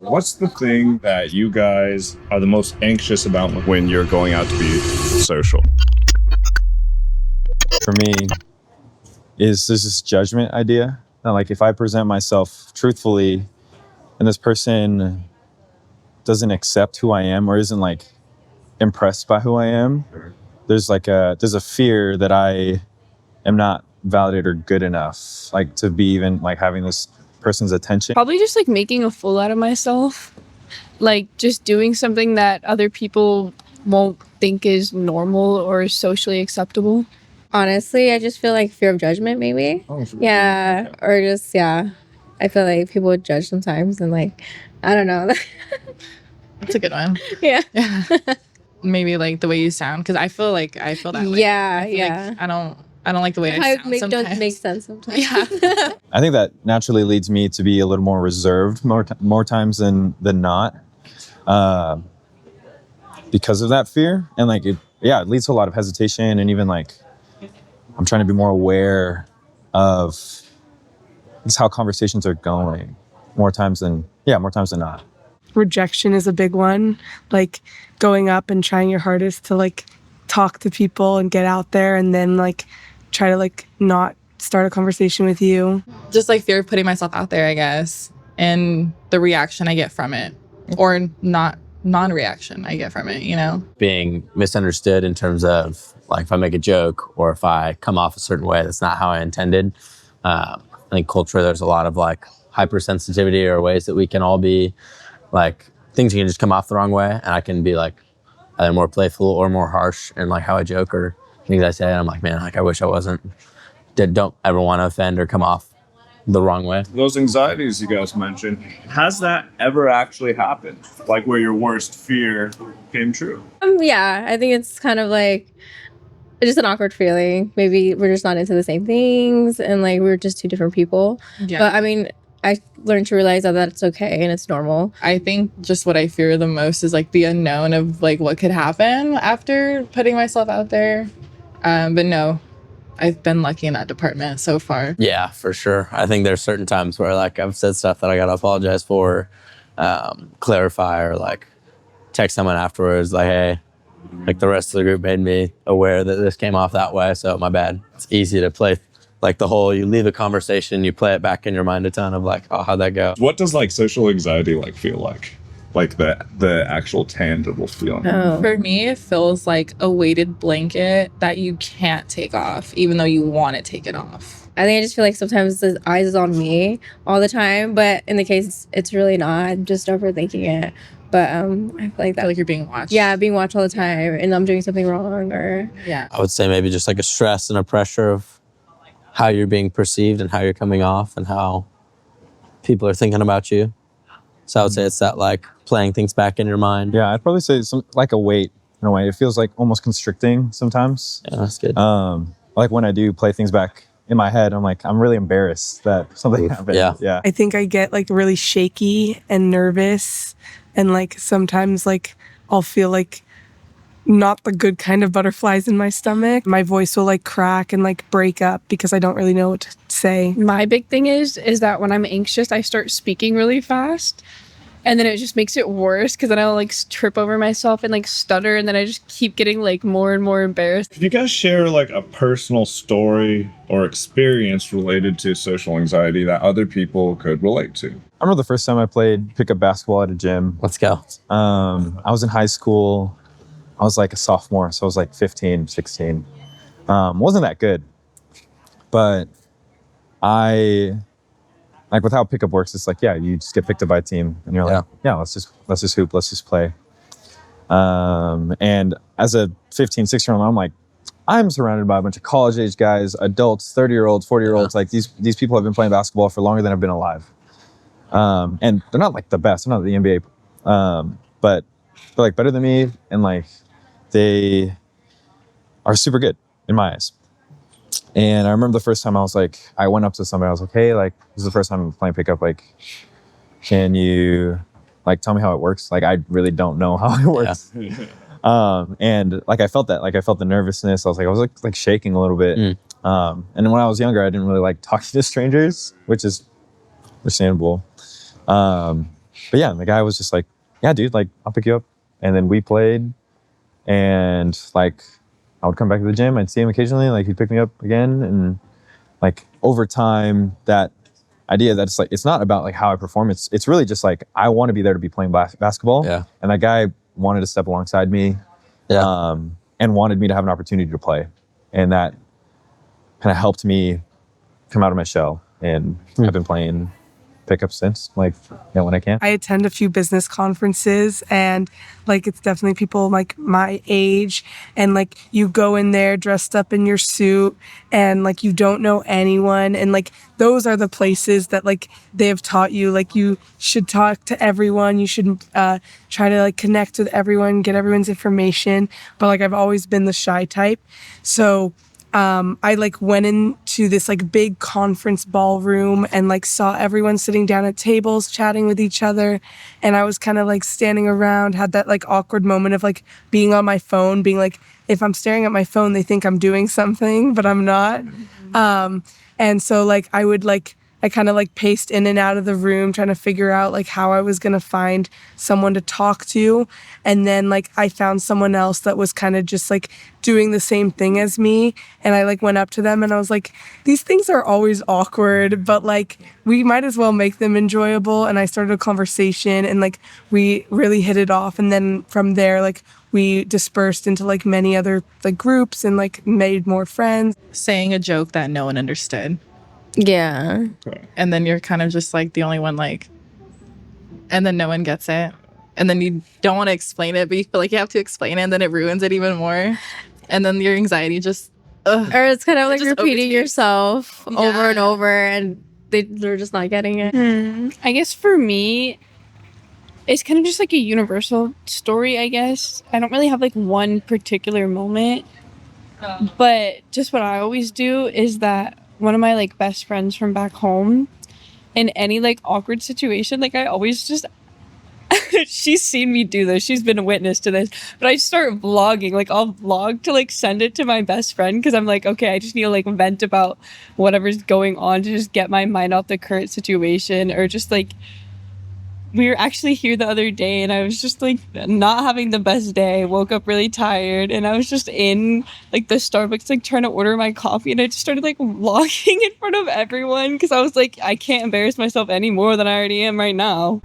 What's the thing that you guys are the most anxious about when you're going out to be social? For me, is there's this judgment idea. That, like, if I present myself truthfully and this person doesn't accept who I am or isn't like impressed by who I am, there's a fear that I am not validated or good enough, like to be even like having this person's attention. Probably just like making a fool out of myself. Like just doing something that other people won't think is normal or socially acceptable. Honestly, I just feel like fear of judgment, maybe. Yeah, or just, yeah. I feel like people would judge sometimes and like, I don't know. That's a good one. Yeah. Maybe like the way you sound, because I feel that way. Yeah, I feel yeah. like I don't like the way I sound sometimes. Don't make sense sometimes. Yeah. I think that naturally leads me to be a little more reserved more times than not, because of that fear. And like it leads to a lot of hesitation, and even like I'm trying to be more aware of just how conversations are going more times than not. Rejection is a big one, like going up and trying your hardest to like talk to people and get out there, and then like try to like not start a conversation with you. Just like fear of putting myself out there, I guess, and the reaction I get from it, or non-reaction I get from it, you know? Being misunderstood in terms of like if I make a joke or if I come off a certain way that's not how I intended. I think culturally there's a lot of like hypersensitivity or ways that we can all be like things you can just come off the wrong way, and I can be like either more playful or more harsh in like how I joke or things I say, and I'm like, man, like I wish I wasn't. Don't ever want to offend or come off the wrong way. Those anxieties you guys mentioned, has that ever actually happened? Like where your worst fear came true? Yeah, I think it's kind of like just an awkward feeling. Maybe we're just not into the same things, and like we're just two different people. Yeah. But I mean, I learned to realize that that's okay and it's normal. I think just what I fear the most is like the unknown of like what could happen after putting myself out there. But no, I've been lucky in that department so far. Yeah, for sure. I think there's certain times where like I've said stuff that I gotta apologize for, clarify, or like text someone afterwards like, hey, like the rest of the group made me aware that this came off that way, so my bad. It's easy to play like the whole, you leave a conversation, you play it back in your mind a ton of like, oh, how'd that go? What does like social anxiety like feel like? Like the actual tangible feeling? For me, it feels like a weighted blanket that you can't take off, even though you want to take it off. I think I just feel like sometimes the eyes is on me all the time, but in the case, it's really not. I'm just overthinking it. But I feel like that. I feel like you're being watched. Yeah, being watched all the time, and I'm doing something wrong, or Yeah. I would say maybe just like a stress and a pressure of how you're being perceived and how you're coming off and how people are thinking about you. So I would say it's that like playing things back in your mind. Yeah, I'd probably say some like a weight in a way. It feels like almost constricting sometimes. Yeah, that's good. Like when I do play things back in my head, I'm like, I'm really embarrassed that something happened. Yeah. I think I get like really shaky and nervous, and like sometimes like I'll feel like not the good kind of butterflies in my stomach. My voice will like crack and like break up because I don't really know what to say. My big thing is that when I'm anxious, I start speaking really fast. And then it just makes it worse because then I'll like trip over myself and like stutter, and then I just keep getting like more and more embarrassed. Can you guys share like a personal story or experience related to social anxiety that other people could relate to? I remember the first time I played pickup basketball at a gym. Let's go. I was in high school. I was like a sophomore, so I was like 15, 16. Wasn't that good. But like with how pickup works, it's like, yeah, you just get picked up by a team and you're like, yeah, let's just hoop, let's just play. And as a 15, 16-year-old, I'm like, I'm surrounded by a bunch of college age guys, adults, 30-year-olds, 40-year-olds. Like these people have been playing basketball for longer than I've been alive. And they're not like the best, they're not the NBA, but they're like better than me, and like they are super good in my eyes. And I remember the first time I went up to somebody, I was like, hey, like, this is the first time I'm playing pickup. Like, can you like tell me how it works? Like, I really don't know how it works. Yeah. And like, I felt the nervousness. I was like shaking a little bit. And then when I was younger, I didn't really like talking to strangers, which is understandable. but yeah, the guy was just like, yeah, dude, like I'll pick you up. And then we played, and like I would come back to the gym. I'd see him occasionally. Like he'd pick me up again, and like over time, that idea that it's like it's not about like how I perform. It's really just like I want to be there to be playing basketball. Yeah. And that guy wanted to step alongside me, and wanted me to have an opportunity to play, and that kind of helped me come out of my shell. And I've been playing pickup since, like, when I can. I attend a few business conferences, and like it's definitely people like my age, and like you go in there dressed up in your suit and like you don't know anyone, and like those are the places that like they have taught you like you should talk to everyone, you should try to like connect with everyone, get everyone's information. But like I've always been the shy type, so I like went into this like big conference ballroom and like saw everyone sitting down at tables chatting with each other, and I was kind of like standing around, had that like awkward moment of like being on my phone, being like, if I'm staring at my phone they think I'm doing something but I'm not. And so like I kind of like paced in and out of the room trying to figure out like how I was going to find someone to talk to. And then like I found someone else that was kind of just like doing the same thing as me. And I like went up to them and I was like, these things are always awkward, but like we might as well make them enjoyable. And I started a conversation and like we really hit it off. And then from there, like we dispersed into like many other like groups and like made more friends. Saying a joke that no one understood. Yeah. And then you're kind of just like the only one, like, and then no one gets it. And then you don't want to explain it, but you feel like you have to explain it, and then it ruins it even more. And then your anxiety just, Or it's kind of like just repeating overtakes. yourself over and Yeah. over, and they're just not getting it. I guess for me, it's kind of just like a universal story, I guess. I don't really have like one particular moment, but just what I always do is that one of my like best friends from back home, in any like awkward situation, like I always just she's seen me do this, she's been a witness to this, but I start vlogging. Like I'll vlog to like send it to my best friend because I'm like, okay, I just need to like vent about whatever's going on to just get my mind off the current situation. Or just like we were actually here the other day and I was just like not having the best day. I woke up really tired and I was just in like the Starbucks like trying to order my coffee, and I just started like vlogging in front of everyone because I was like, I can't embarrass myself any more than I already am right now.